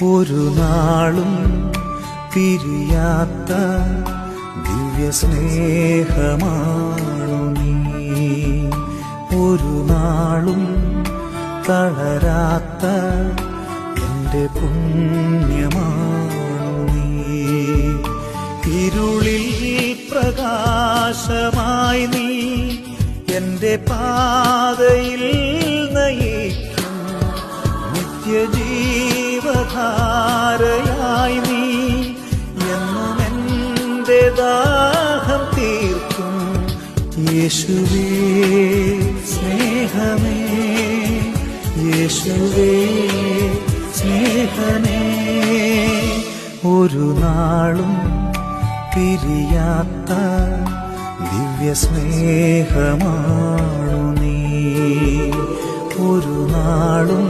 ഒരു നാളും പിരിയാത്ത ദിവ്യസ്നേഹമാണു നീ. ഒരു നാളും തളരാത്ത എന്റെ പുണ്യമാണു നീ. ഇരുളിൽ പ്രകാശമായി നീ എന്റെ പാതയിൽ നയിക്കും. നിത്യജീവധാരയായി നീ എന്നും എന്റെ ദാഹം തീർക്കും. യേശുവേ സ്നേഹമേ, യേശുവേ സ്നേഹമേ, ഒരു നാളും പിരിയാത്ത ദിവ്യസ്നേഹമാണു നീ. ഒരു നാളും